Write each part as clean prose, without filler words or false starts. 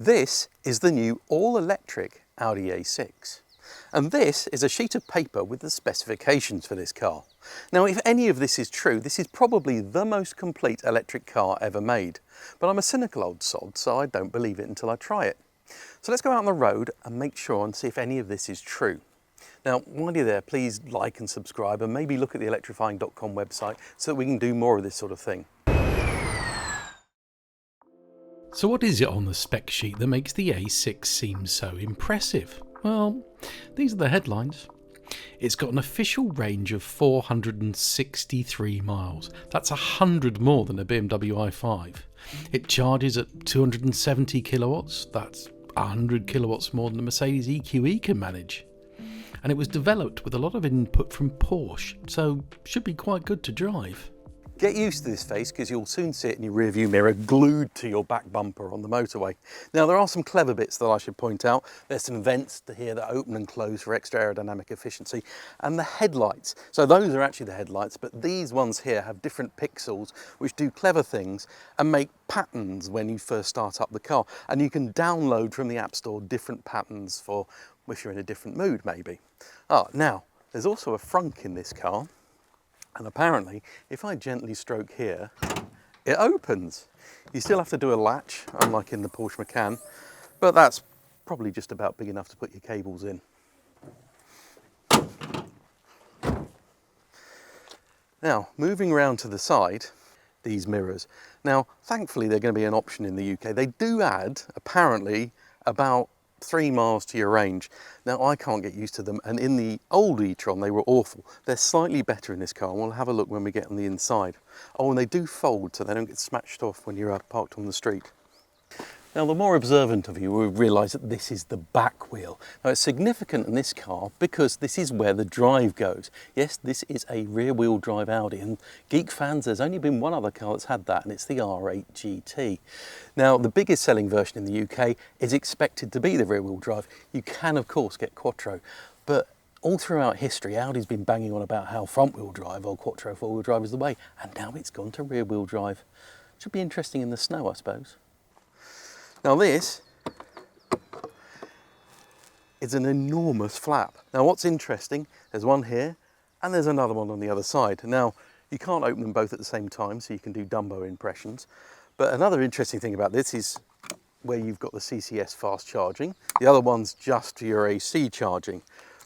This is the new all-electric Audi A6. And this is a sheet of paper with the specifications for this car. Now, if any of this is true, this is probably the most complete electric car ever made. But I'm a cynical old sod, so I don't believe it until I try it. So let's go out on the road and make sure and see if any of this is true. Now, while you're there, please like and subscribe and maybe look at the electrifying.com website so that we can do more of this sort of thing. So what is it on the spec sheet that makes the A6 seem so impressive? Well, these are the headlines. It's got an official range of 463 miles. That's 100 more than a BMW i5. It charges at 270 kilowatts. That's 100 kilowatts more than a Mercedes EQE can manage. And it was developed with a lot of input from Porsche, so should be quite good to drive. Get used to this face because you'll soon see it in your rearview mirror glued to your back bumper on the motorway. Now, there are some clever bits that I should point out. There's some vents here that open and close for extra aerodynamic efficiency, and the headlights. So those are actually the headlights, but these ones here have different pixels which do clever things and make patterns when you first start up the car. And you can download from the App Store different patterns for if you're in a different mood maybe. Now, there's also a frunk in this car. And apparently, if I gently stroke here, it opens. You still have to do a latch, unlike in the Porsche Macan, but that's probably just about big enough to put your cables in. Now, moving around to the side, these mirrors. Now, thankfully, they're going to be an option in the UK. They do add, apparently, about 3 miles to your range. Now, I can't get used to them, and in the old e-tron they were awful. They're slightly better in this car, and we'll have a look when we get on the inside. Oh, and they do fold so they don't get smashed off when you're parked on the street. Now, the more observant of you will realise that this is the back wheel. Now, it's significant in this car because this is where the drive goes. Yes, this is a rear-wheel drive Audi, and geek fans, there's only been one other car that's had that, and it's the R8 GT. Now, the biggest selling version in the UK is expected to be the rear-wheel drive. You can, of course, get Quattro, but all throughout history, Audi's been banging on about how front-wheel drive or Quattro four-wheel drive is the way, and now it's gone to rear-wheel drive. Should be interesting in the snow, I suppose. Now, this is an enormous flap. Now, what's interesting, there's one here and there's another one on the other side. Now, you can't open them both at the same time, so you can do Dumbo impressions. But another interesting thing about this is where you've got the CCS fast charging. The other one's just for your AC charging.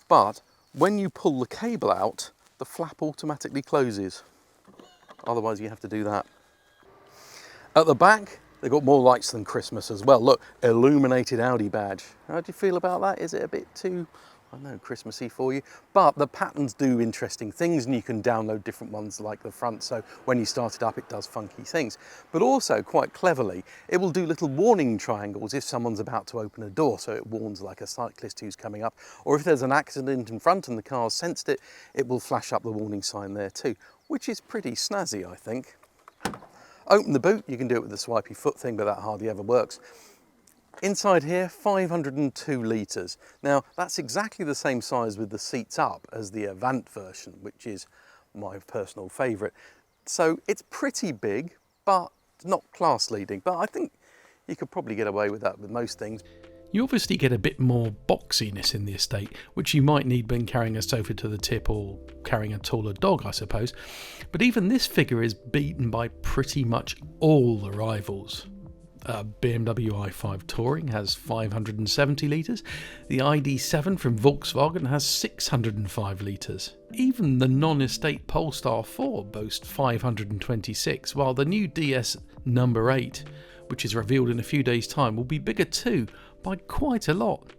But when you pull the cable out, the flap automatically closes. Otherwise, you have to do that. At the back, they've got more lights than Christmas as well. Look, illuminated Audi badge. How do you feel about that? Is it a bit too, I don't know, Christmassy for you? But the patterns do interesting things, and you can download different ones like the front, so when you start it up, it does funky things. But also, quite cleverly, it will do little warning triangles if someone's about to open a door, so it warns like a cyclist who's coming up. Or if there's an accident in front and the car's sensed it, it will flash up the warning sign there too, which is pretty snazzy, I think. Open the boot, you can do it with the swipey foot thing, but that hardly ever works. Inside here, 502 litres. Now, that's exactly the same size with the seats up as the Avant version, which is my personal favourite. So it's pretty big, but not class leading. But I think you could probably get away with that with most things. You obviously get a bit more boxiness in the estate, which you might need when carrying a sofa to the tip or carrying a taller dog, I suppose. But even this figure is beaten by pretty much all the rivals. BMW i5 Touring has 570 litres, the ID.7 from Volkswagen has 605 litres. Even the non-estate Polestar 4 boasts 526, while the new DS number 8, which is revealed in a few days' time, will be bigger too, by quite a lot.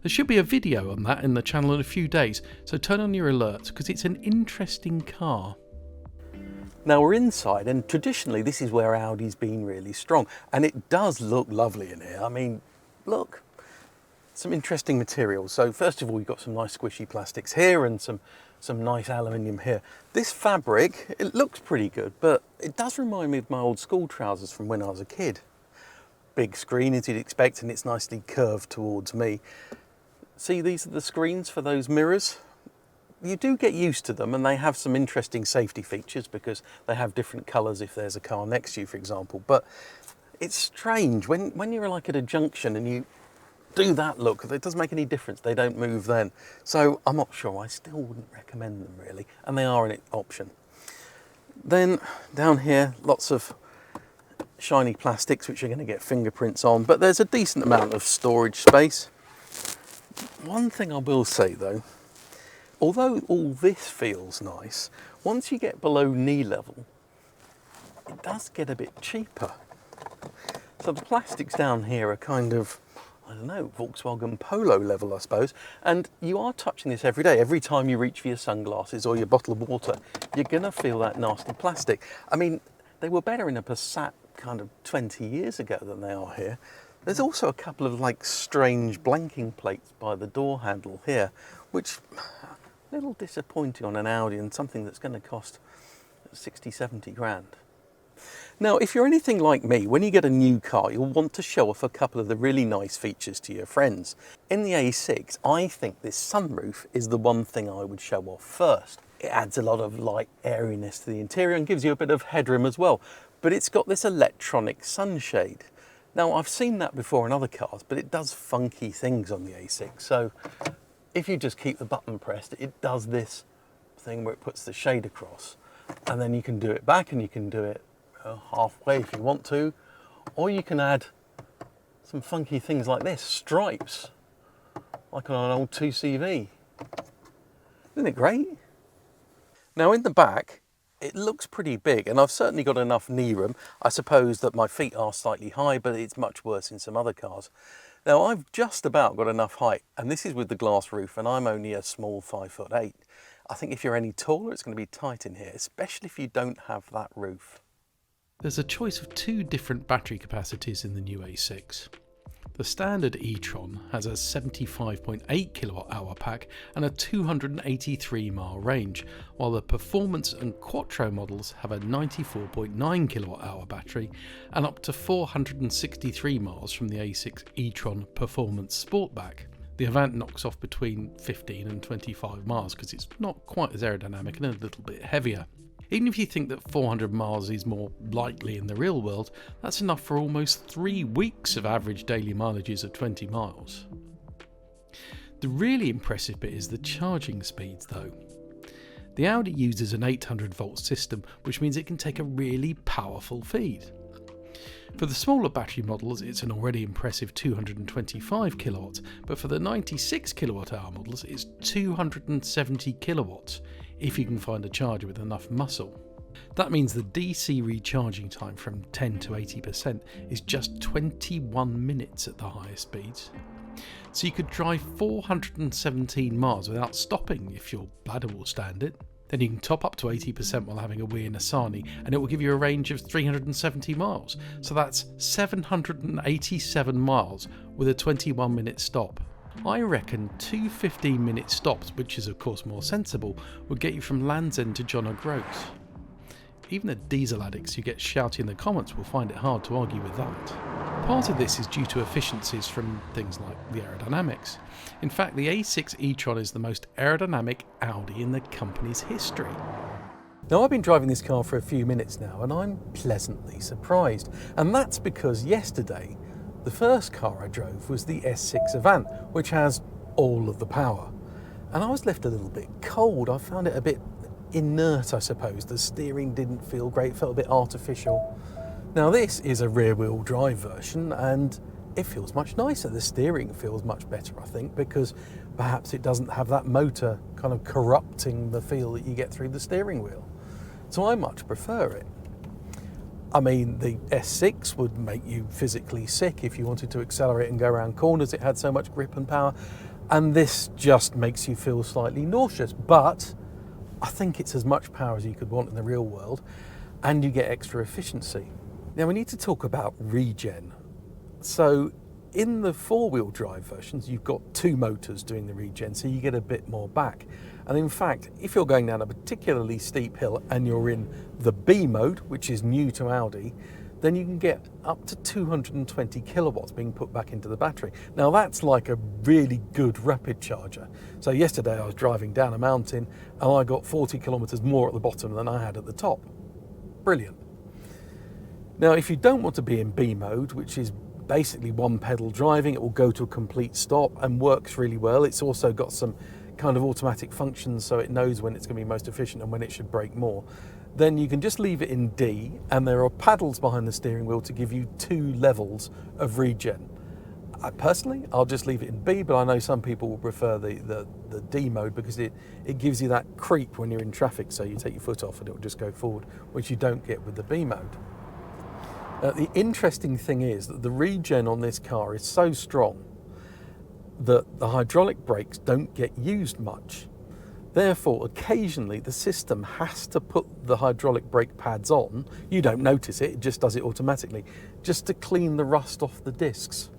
There should be a video on that in the channel in a few days, so turn on your alerts because it's an interesting car. Now, we're inside, and traditionally this is where Audi's been really strong, and it does look lovely in here. I mean, look, some interesting materials. So first of all, you've got some nice squishy plastics here and some nice aluminium here. This fabric, it looks pretty good, but it does remind me of my old school trousers from when I was a kid. Big screen as you'd expect, and it's nicely curved towards me. See, these are the screens for those mirrors. You do get used to them, and they have some interesting safety features because they have different colours if there's a car next to you, for example. But it's strange when you're like at a junction and you do that look, it doesn't make any difference, they don't move then. So I'm not sure, I still wouldn't recommend them really, and they are an option. Then down here, lots of shiny plastics which you're going to get fingerprints on, but there's a decent amount of storage space. One thing I will say though, although all this feels nice, once you get below knee level, it does get a bit cheaper. So the plastics down here are kind of, I don't know, Volkswagen Polo level, I suppose. And you are touching this every day. Every time you reach for your sunglasses or your bottle of water, you're going to feel that nasty plastic. I mean, they were better in a Passat kind of 20 years ago than they are here. There's also a couple of like strange blanking plates by the door handle here, which a little disappointing on an Audi and something that's going to cost 60, 70 grand. Now, if you're anything like me, when you get a new car, you'll want to show off a couple of the really nice features to your friends. In the A6, I think this sunroof is the one thing I would show off first. It adds a lot of light airiness to the interior and gives you a bit of headroom as well. But it's got this electronic sunshade. Now, I've seen that before in other cars, but it does funky things on the A6. So if you just keep the button pressed, it does this thing where it puts the shade across, and then you can do it back and you can do it halfway if you want to, or you can add some funky things like this, stripes, like on an old 2CV. Isn't it great? Now in the back, it looks pretty big, and I've certainly got enough knee room. I suppose that my feet are slightly high, but it's much worse in some other cars. Now I've just about got enough height, and this is with the glass roof, and I'm only a small 5'8". I think if you're any taller, it's going to be tight in here, especially if you don't have that roof. There's a choice of two different battery capacities in the new A6. The standard e-tron has a 75.8 kilowatt-hour pack and a 283 mile range, while the performance and quattro models have a 94.9 kilowatt-hour battery and up to 463 miles from the A6 e-tron Performance Sportback. The Avant knocks off between 15 and 25 miles because it's not quite as aerodynamic and a little bit heavier. Even if you think that 400 miles is more likely in the real world, that's enough for almost 3 weeks of average daily mileages of 20 miles. The really impressive bit is the charging speeds though. The Audi uses an 800 volt system, which means it can take a really powerful feed. For the smaller battery models, it's an already impressive 225 kilowatts, but for the 96 kilowatt hour models, it's 270 kilowatts, if you can find a charger with enough muscle. That means the DC recharging time from 10 to 80% is just 21 minutes at the highest speeds. So you could drive 417 miles without stopping if your bladder will stand it. Then you can top up to 80% while having a wee in a sarnie, and it will give you a range of 370 miles. So that's 787 miles with a 21-minute stop. I reckon 2 15-minute stops, which is of course more sensible, would get you from Land's End to John O'Groats. Even the diesel addicts who get shouty in the comments will find it hard to argue with that. Part of this is due to efficiencies from things like the aerodynamics. In fact, the A6 e-tron is the most aerodynamic Audi in the company's history. Now I've been driving this car for a few minutes now and I'm pleasantly surprised, and that's because yesterday the first car I drove was the S6 Avant, which has all of the power, and I was left a little bit cold. I found it a bit inert, I suppose. The steering didn't feel great, felt a bit artificial. Now this is a rear-wheel drive version and it feels much nicer. The steering feels much better, I think, because perhaps it doesn't have that motor kind of corrupting the feel that you get through the steering wheel. So I much prefer it. I mean, the S6 would make you physically sick if you wanted to accelerate and go around corners. It had so much grip and power, and this just makes you feel slightly nauseous, but I think it's as much power as you could want in the real world, and you get extra efficiency. Now we need to talk about regen. So in the four-wheel drive versions, you've got two motors doing the regen, so you get a bit more back. And in fact, if you're going down a particularly steep hill and you're in the B mode, which is new to Audi, then you can get up to 220 kilowatts being put back into the battery. Now that's like a really good rapid charger. So yesterday I was driving down a mountain and I got 40 kilometers more at the bottom than I had at the top. Brilliant. Now, if you don't want to be in B mode, which is basically one pedal driving, it will go to a complete stop and works really well. It's also got some kind of automatic functions, so it knows when it's going to be most efficient and when it should brake more. Then you can just leave it in D, and there are paddles behind the steering wheel to give you 2 levels of regen. Personally, I'll just leave it in B, but I know some people will prefer the D mode because it gives you that creep when you're in traffic, so you take your foot off and it will just go forward, which you don't get with the B mode. The interesting thing is that the regen on this car is so strong that the hydraulic brakes don't get used much. Therefore, occasionally the system has to put the hydraulic brake pads on. You don't notice it, it just does it automatically, just to clean the rust off the discs.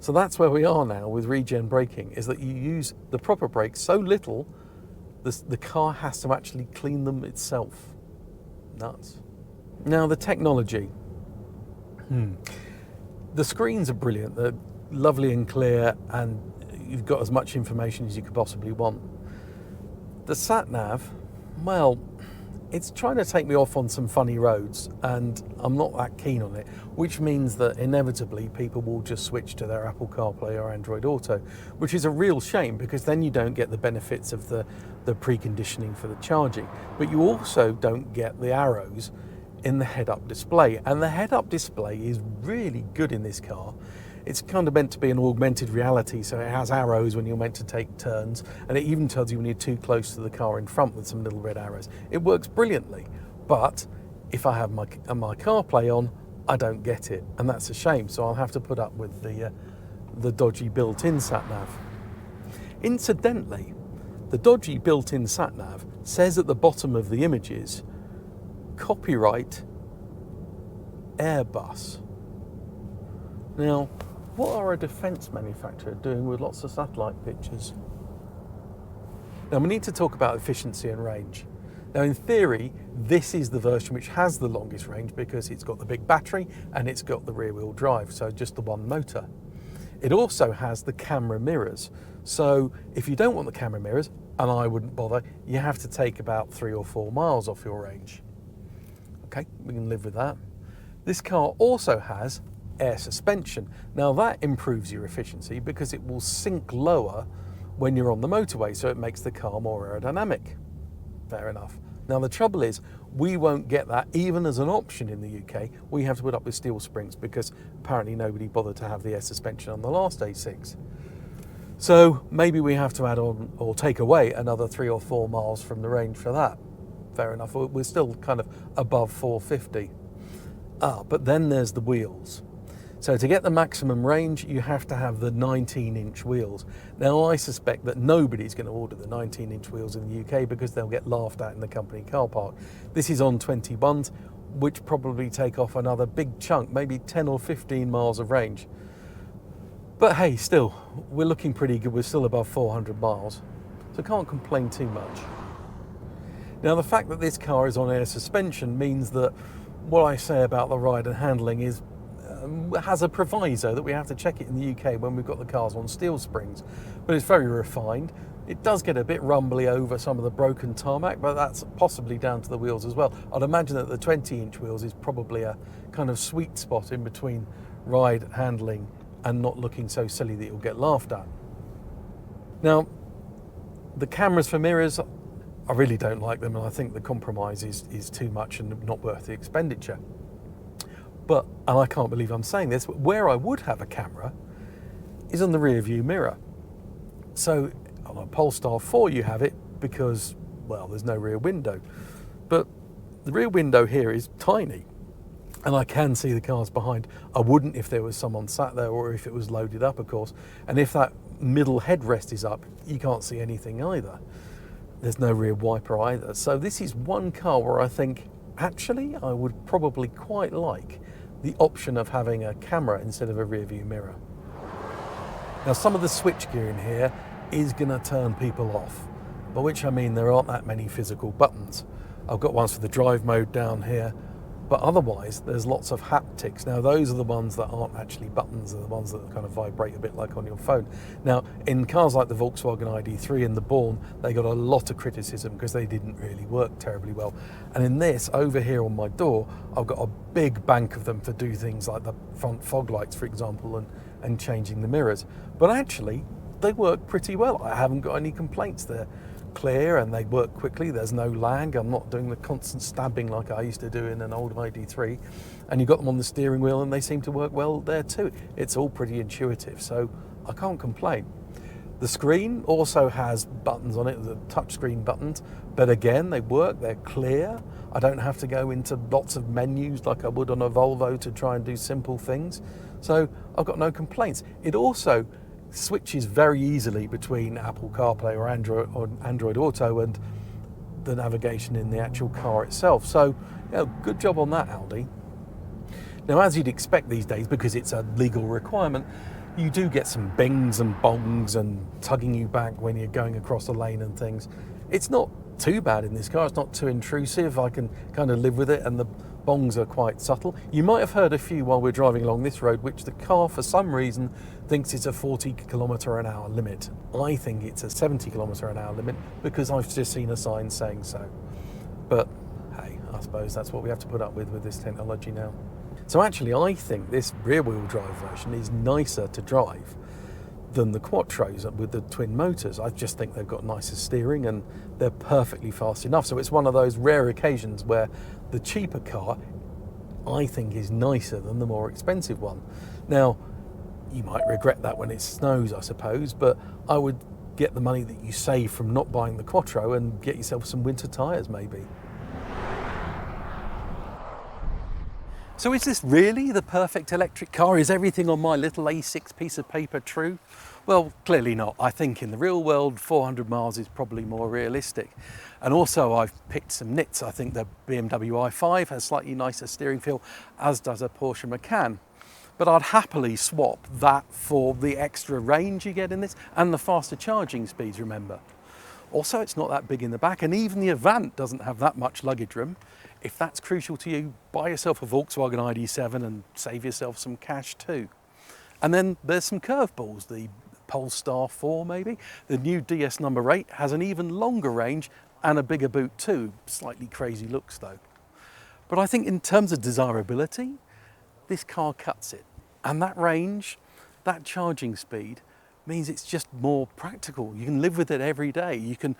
So that's where we are now with regen braking, is that you use the proper brakes so little, the car has to actually clean them itself. Nuts. Now the technology. The screens are brilliant, they're lovely and clear, and you've got as much information as you could possibly want. The sat-nav, well, it's trying to take me off on some funny roads, and I'm not that keen on it, which means that inevitably people will just switch to their Apple CarPlay or Android Auto, which is a real shame because then you don't get the benefits of the preconditioning for the charging, but you also don't get the arrows in the head-up display, and the head-up display is really good in this car. It's kind of meant to be an augmented reality, so it has arrows when you're meant to take turns, and it even tells you when you're too close to the car in front with some little red arrows. It works brilliantly, but if I have my CarPlay on, I don't get it, and that's a shame, so I'll have to put up with the dodgy built-in sat-nav. Incidentally, the dodgy built-in sat-nav says at the bottom of the images, copyright Airbus. Now, what are a defence manufacturer doing with lots of satellite pictures? Now, we need to talk about efficiency and range. Now, in theory, this is the version which has the longest range because it's got the big battery and it's got the rear-wheel drive, so just the one motor. It also has the camera mirrors. So if you don't want the camera mirrors, and I wouldn't bother, you have to take about 3 or 4 miles off your range. Okay, we can live with that. This car also has air suspension. Now that improves your efficiency because it will sink lower when you're on the motorway, so it makes the car more aerodynamic. Fair enough. Now the trouble is, we won't get that even as an option in the UK. We have to put up with steel springs because apparently nobody bothered to have the air suspension on the last A6. So maybe we have to add on or take away another 3 or 4 miles from the range for that. Fair enough, we're still kind of above 450. But then there's the wheels. So to get the maximum range, you have to have the 19-inch wheels. Now I suspect that nobody's going to order the 19-inch wheels in the UK because they'll get laughed at in the company car park. This is on 21s, which probably take off another big chunk, maybe 10 or 15 miles of range. But hey, still, we're looking pretty good. We're still above 400 miles, so can't complain too much. Now the fact that this car is on air suspension means that what I say about the ride and handling is has a proviso that we have to check it in the UK when we've got the cars on steel springs, but it's very refined. It does get a bit rumbly over some of the broken tarmac, but that's possibly down to the wheels as well. I'd imagine that the 20-inch wheels is probably a kind of sweet spot in between ride handling and not looking so silly that you'll get laughed at. Now, the cameras for mirrors, I really don't like them, and I think the compromise is too much and not worth the expenditure. But, and I can't believe I'm saying this, but where I would have a camera is on the rear view mirror. So on a Polestar 4 you have it because, well, there's no rear window. But the rear window here is tiny and I can see the cars behind. I wouldn't if there was someone sat there or if it was loaded up, of course. And if that middle headrest is up, you can't see anything either. There's no rear wiper either. So this is one car where I think, actually, I would probably quite like the option of having a camera instead of a rear view mirror. Now, some of the switchgear in here is going to turn people off, by which I mean there aren't that many physical buttons. I've got ones for the drive mode down here, But otherwise, there's lots of haptics. Now, those are the ones that aren't actually buttons, they're the ones that kind of vibrate a bit like on your phone. Now, in cars like the Volkswagen ID3 and the Born, they got a lot of criticism because they didn't really work terribly well. And in this, over here on my door, I've got a big bank of them for do things like the front fog lights, for example, and changing the mirrors. But actually, they work pretty well. I haven't got any complaints. They're clear and they work quickly. There's no lag. I'm not doing the constant stabbing like I used to do in an old ID3. And you've got them on the steering wheel and they seem to work well there too. It's all pretty intuitive, so I can't complain. The screen also has buttons on it, the touchscreen buttons, but again, they work, they're clear. I don't have to go into lots of menus like I would on a Volvo to try and do simple things. So I've got no complaints. It also switches very easily between Apple CarPlay or Android Auto and the navigation in the actual car itself. So, good job on that, Audi. Now, as you'd expect these days, because it's a legal requirement, you do get some bings and bongs and tugging you back when you're going across a lane and things. It's not too bad in this car. It's not too intrusive. I can kind of live with it, and the bongs are quite subtle. You might have heard a few while we're driving along this road, which the car, for some reason, thinks it's a 40km/h limit. I think it's a 70km/h limit because I've just seen a sign saying so. But hey, I suppose that's what we have to put up with this technology now. So actually, I think this rear-wheel drive version is nicer to drive than the Quattros with the twin motors. I just think they've got nicer steering and they're perfectly fast enough. So it's one of those rare occasions where the cheaper car, I think, is nicer than the more expensive one. Now, you might regret that when it snows, I suppose, but I would get the money that you save from not buying the Quattro and get yourself some winter tyres maybe. So is this really the perfect electric car? Is everything on my little A6 piece of paper true? Well, clearly not. I think in the real world, 400 miles is probably more realistic. And also I've picked some nits. I think the BMW i5 has slightly nicer steering feel, as does a Porsche Macan. But I'd happily swap that for the extra range you get in this and the faster charging speeds, remember. Also, it's not that big in the back, and even the Avant doesn't have that much luggage room. If that's crucial to you, buy yourself a Volkswagen ID7 and save yourself some cash too. And then there's some curveballs, the Polestar 4 maybe. The new DS number 8 has an even longer range and a bigger boot too. Slightly crazy looks though. But I think in terms of desirability, this car cuts it. And that range, that charging speed, means it's just more practical. You can live with it every day. You can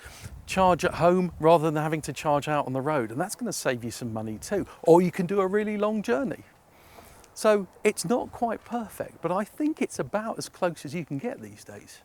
charge at home rather than having to charge out on the road, and that's going to save you some money too. Or you can do a really long journey. So it's not quite perfect, but I think it's about as close as you can get these days.